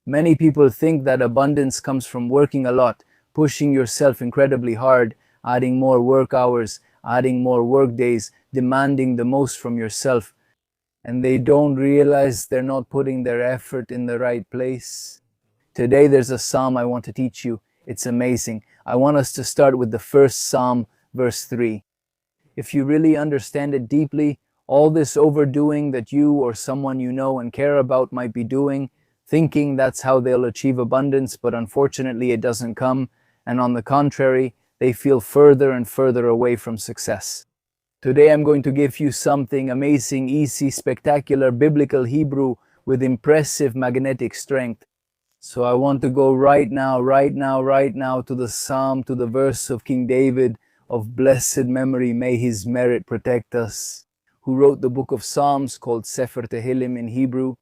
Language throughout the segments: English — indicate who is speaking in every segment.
Speaker 1: Many people think that abundance comes from working a lot, pushing yourself incredibly hard, adding more work hours, adding more work days, demanding the most from yourself, and they don't realize they're not putting their effort in the right place. Today there's a psalm I want to teach you. It's amazing. I want us to start with the first psalm, verse 3. If you really understand it deeply, all this overdoing that you or someone you know and care about might be doing, thinking that's how they'll achieve abundance, but unfortunately it doesn't come, and on the contrary, they feel further and further away from success. Today I'm going to give you something amazing, easy, spectacular, biblical Hebrew with impressive magnetic strength. So I want to go right now to the psalm, to the verse of King David of blessed memory. May his merit protect us. Who wrote the book of Psalms called Sefer Tehillim in Hebrew.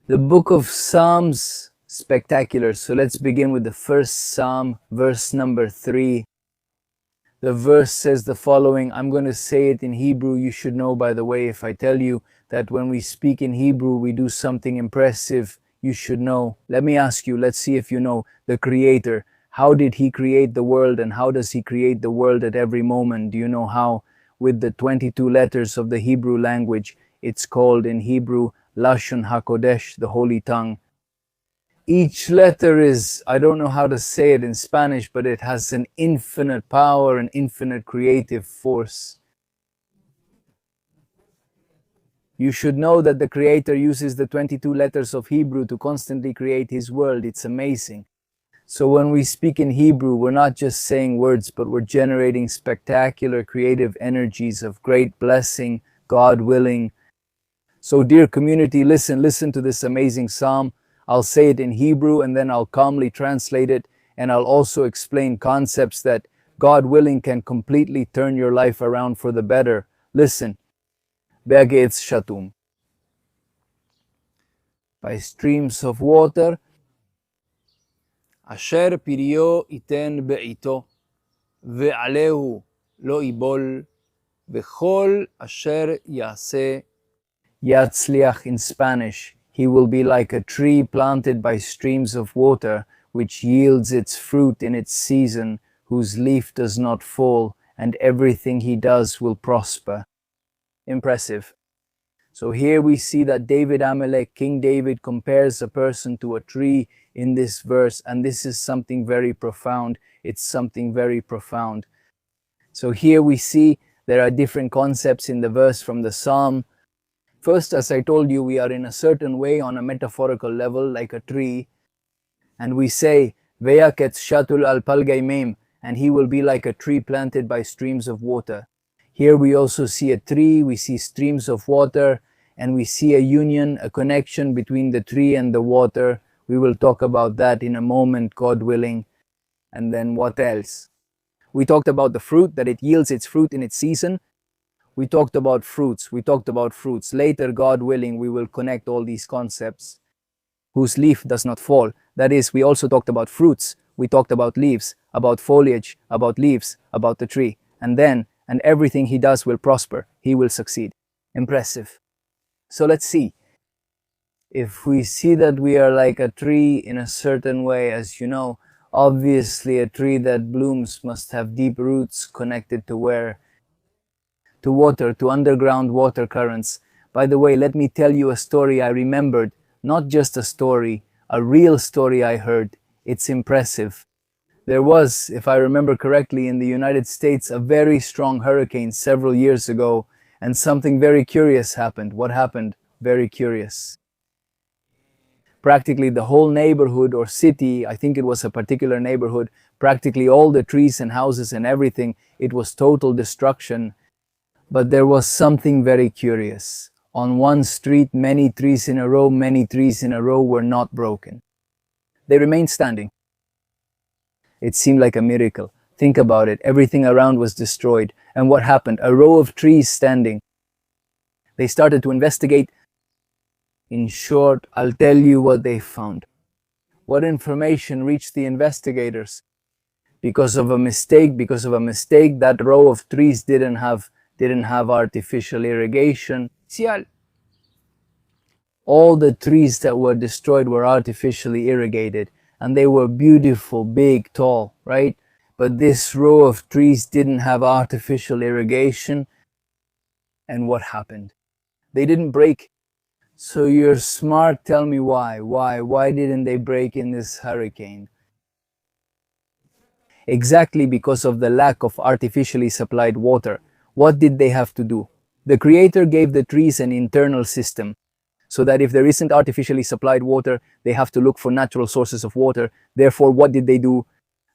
Speaker 1: The book of Psalms, spectacular. So let's begin with the first psalm, verse number 3. The verse says the following. I'm going to say it in Hebrew. You should know, by the way, if I tell you that when we speak in Hebrew, we do something impressive. You should know. Let me ask you, let's see if you know the Creator. How did He create the world, and how does He create the world at every moment? Do you know how? With the 22 letters of the Hebrew language. It's called in Hebrew, Lashon HaKodesh, the Holy Tongue. Each letter is, I don't know how to say it in Spanish, but it has an infinite power, an infinite creative force. You should know that the Creator uses the 22 letters of Hebrew to constantly create His world. It's amazing. So when we speak in Hebrew, we're not just saying words, but we're generating spectacular creative energies of great blessing, God willing. So dear community, listen to this amazing psalm. I'll say it in Hebrew and then I'll calmly translate it, and I'll also explain concepts that, God willing, can completely turn your life around for the better. Listen. Berge Etz Shatum. By streams of water, Asher Pirio iten be'ito, ve'alehu lo ibol, ve'chol asher yaseh yatzliach. In Spanish, he will be like a tree planted by streams of water, which yields its fruit in its season, whose leaf does not fall, and everything he does will prosper. Impressive. So here we see that David Amelech, King David, compares a person to a tree in this verse, and this is something very profound. It's something very profound. So here we see there are different concepts in the verse from the psalm. First, as I told you, we are in a certain way on a metaphorical level, like a tree, and we say, Ve'aket shatul al palgaimim, and he will be like a tree planted by streams of water. Here we also see a tree, we see streams of water, and we see a union, a connection between the tree and the water. We will talk about that in a moment, God willing. And then what else? We talked about the fruit, that it yields its fruit in its season. We talked about fruits. Later, God willing, we will connect all these concepts. Whose leaf does not fall. That is, we also talked about fruits. We talked about leaves, about foliage, about leaves, about the tree. And everything he does will prosper. He will succeed. Impressive. So let's see. If we see that we are like a tree in a certain way, as you know, obviously a tree that blooms must have deep roots connected to where? To water, to underground water currents. By the way, let me tell you a story I remembered. Not just a story, a real story I heard. It's impressive. There was, if I remember correctly, in the United States, a very strong hurricane several years ago, and something very curious happened. What happened? Very curious. Practically the whole neighborhood or city, I think it was a particular neighborhood, practically all the trees and houses and everything, it was total destruction. But there was something very curious. On one street, many trees in a row were not broken. They remained standing. It seemed like a miracle. Think about it. Everything around was destroyed. And what happened? A row of trees standing. They started to investigate. In short, I'll tell you what they found. What information reached the investigators? Because of a mistake, that row of trees didn't have artificial irrigation. All the trees that were destroyed were artificially irrigated, and they were beautiful, big, tall, right? But this row of trees didn't have artificial irrigation, and what happened? They didn't break. So you're smart, tell me why. Why didn't they break in this hurricane? Exactly because of the lack of artificially supplied water. What did they have to do? The Creator gave the trees an internal system, so that if there isn't artificially supplied water, they have to look for natural sources of water. Therefore, what did they do?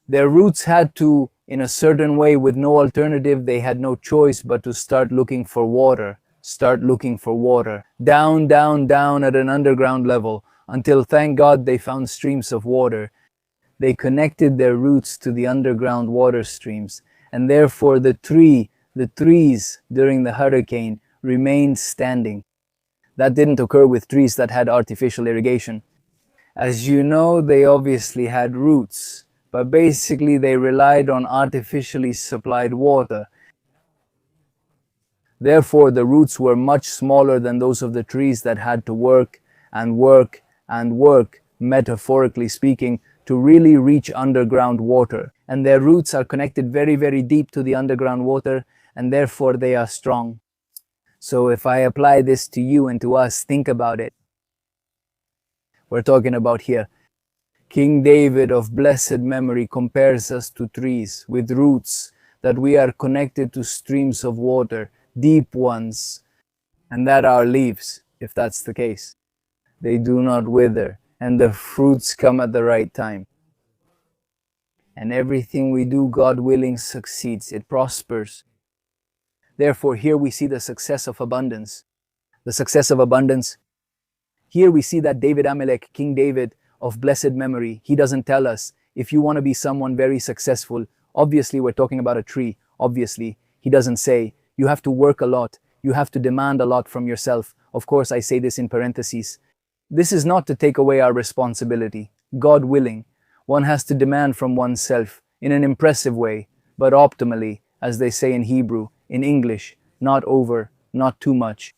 Speaker 1: Their roots had to, in a certain way, with no alternative, they had no choice but to start looking for water. Start looking for water. Down, down, down at an underground level, until, thank God, they found streams of water. They connected their roots to the underground water streams, and therefore the trees during the hurricane remained standing. That didn't occur with trees that had artificial irrigation. As you know, they obviously had roots, but basically they relied on artificially supplied water. Therefore, the roots were much smaller than those of the trees that had to work and work and work, metaphorically speaking, to really reach underground water. And their roots are connected very, very deep to the underground water, and therefore they are strong. So if I apply this to you and to us, think about it. We're talking about here. King David of blessed memory compares us to trees with roots, that we are connected to streams of water, deep ones, and that our leaves, if that's the case, they do not wither, and the fruits come at the right time. And everything we do, God willing, succeeds. It prospers. Therefore, here we see the success of abundance. The success of abundance. Here we see that David Amalek, King David of blessed memory, he doesn't tell us, if you want to be someone very successful, obviously we're talking about a tree, obviously. He doesn't say, you have to work a lot, you have to demand a lot from yourself. Of course, I say this in parentheses. This is not to take away our responsibility. God willing, one has to demand from oneself in an impressive way, but optimally, as they say in Hebrew, in English, not over, not too much.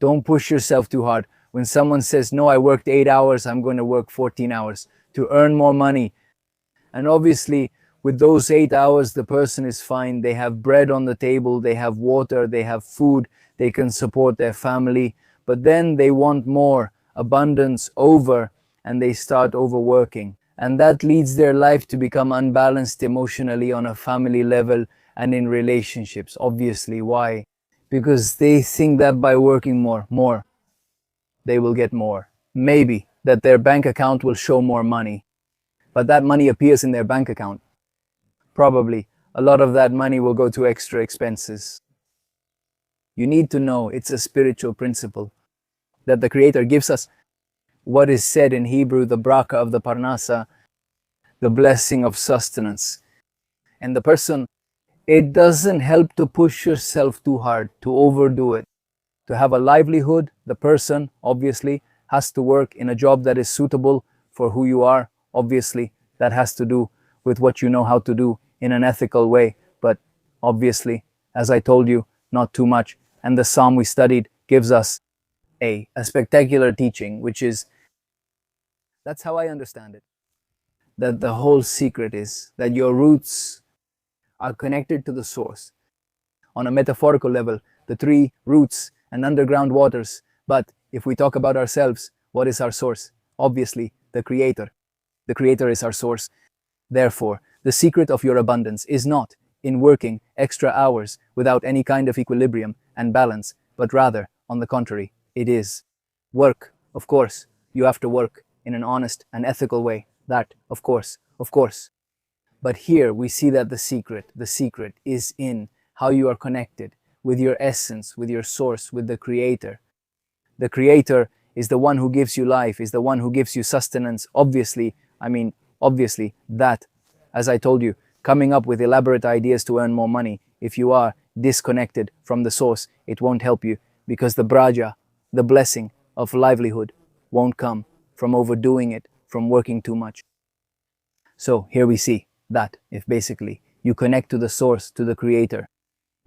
Speaker 1: Don't push yourself too hard. When someone says, no, I worked 8 hours, I'm going to work 14 hours to earn more money. And obviously, with those 8 hours, the person is fine. They have bread on the table, they have water, they have food, they can support their family. But then they want more, abundance, over, and they start overworking. And that leads their life to become unbalanced emotionally on a family level and in relationships. Obviously, why? Because they think that by working more, they will get more. Maybe that their bank account will show more money, but that money appears in their bank account. Probably a lot of that money will go to extra expenses. You need to know it's a spiritual principle that the Creator gives us what is said in Hebrew, the braka of the Parnasa, the blessing of sustenance. And the person, it doesn't help to push yourself too hard, to overdo it. To have a livelihood, the person, obviously, has to work in a job that is suitable for who you are. Obviously, that has to do with what you know how to do in an ethical way. But obviously, as I told you, not too much. And the psalm we studied gives us a spectacular teaching, which is, that's how I understand it, that the whole secret is that your roots are connected to the source. On a metaphorical level, the tree, roots, and underground waters. But if we talk about ourselves, what is our source? Obviously, the Creator. The Creator is our source. Therefore, the secret of your abundance is not in working extra hours without any kind of equilibrium and balance, but rather, on the contrary, it is work. Of course, you have to work in an honest and ethical way. That, of course. But here we see that the secret is in how you are connected with your essence, with your source, with the Creator. The Creator is the one who gives you life, is the one who gives you sustenance. Obviously, that, as I told you, coming up with elaborate ideas to earn more money, if you are disconnected from the source, it won't help you, because the braja, the blessing of livelihood, won't come from overdoing it, from working too much. So here we see that if basically you connect to the source, to the Creator,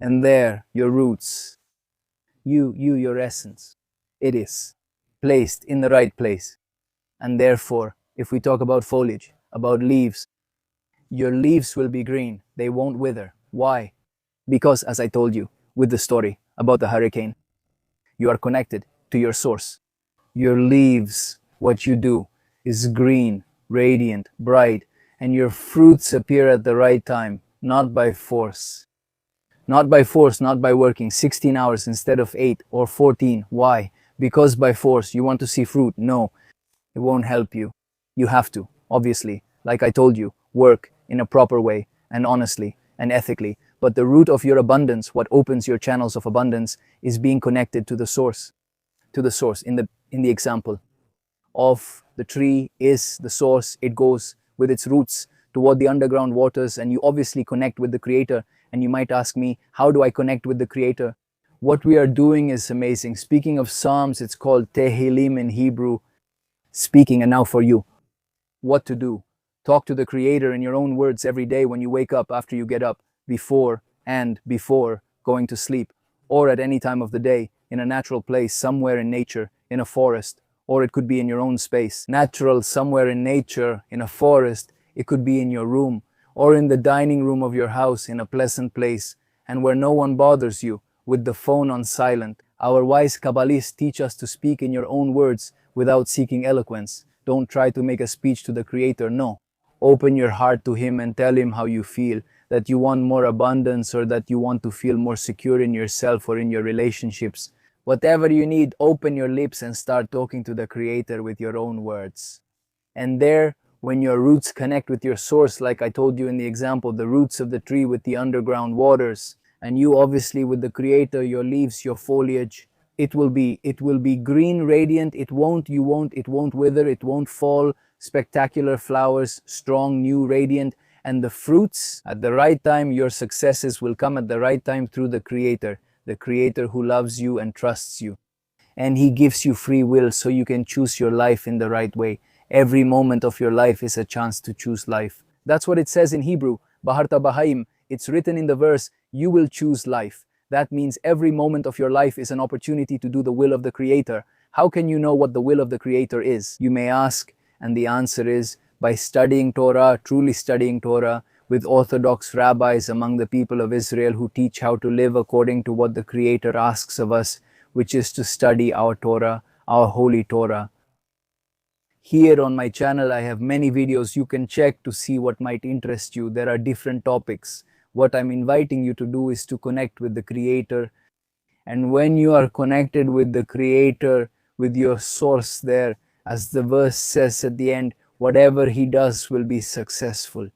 Speaker 1: and there your roots, your essence, it is placed in the right place. And therefore, if we talk about foliage, about leaves, your leaves will be green. They won't wither. Why? Because, as I told you with the story about the hurricane, you are connected to your source. Your leaves, what you do, is green, radiant, bright, and your fruits appear at the right time, not by force. Not by force, not by working 16 hours instead of 8 or 14. Why? Because by force you want to see fruit. No, it won't help you. You have to, obviously, like I told you, work in a proper way and honestly and ethically. But the root of your abundance, what opens your channels of abundance, is being connected to the source. To the source. In the example of the tree is the source. It goes with its roots toward the underground waters, and you obviously connect with the Creator. And you might ask me, how do I connect with the Creator? What we are doing is amazing. Speaking of Psalms, it's called Tehillim in Hebrew. Speaking, and now for you, what to do. Talk to the Creator in your own words every day when you wake up, after you get up, before going to sleep, or at any time of the day, in a natural place, somewhere in nature, in a forest, or it could be in your own space. Natural, somewhere in nature, in a forest, it could be in your room, or in the dining room of your house, in a pleasant place, and where no one bothers you, with the phone on silent. Our wise Kabbalists teach us to speak in your own words without seeking eloquence. Don't try to make a speech to the Creator, no. Open your heart to Him and tell Him how you feel, that you want more abundance or that you want to feel more secure in yourself or in your relationships. Whatever you need, open your lips and start talking to the Creator with your own words. And there, when your roots connect with your source, like I told you in the example, the roots of the tree with the underground waters, and you obviously with the Creator, your leaves, your foliage, it will be green, radiant. It won't wither, it won't fall. Spectacular flowers, strong, new, radiant. And the fruits, at the right time, your successes will come at the right time through the Creator who loves you and trusts you. And He gives you free will so you can choose your life in the right way. Every moment of your life is a chance to choose life. That's what it says in Hebrew, Baharta Bahaim. It's written in the verse, you will choose life. That means every moment of your life is an opportunity to do the will of the Creator. How can you know what the will of the Creator is? You may ask, and the answer is by studying Torah, truly studying Torah, with orthodox rabbis among the people of Israel who teach how to live according to what the Creator asks of us, which is to study our Torah, our holy Torah. Here on my channel, I have many videos you can check to see what might interest you. There are different topics. What I'm inviting you to do is to connect with the Creator. And when you are connected with the Creator, with your source there, as the verse says at the end, whatever He does will be successful.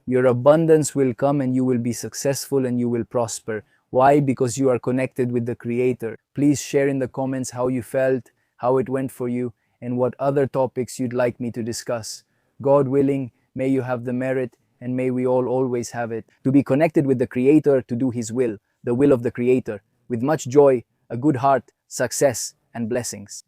Speaker 1: Your abundance will come and you will be successful and you will prosper. Why? Because you are connected with the Creator. Please share in the comments how you felt, how it went for you, and what other topics you'd like me to discuss. God willing, may you have the merit and may we all always have it, to be connected with the Creator, to do His will, the will of the Creator, with much joy, a good heart, success, and blessings.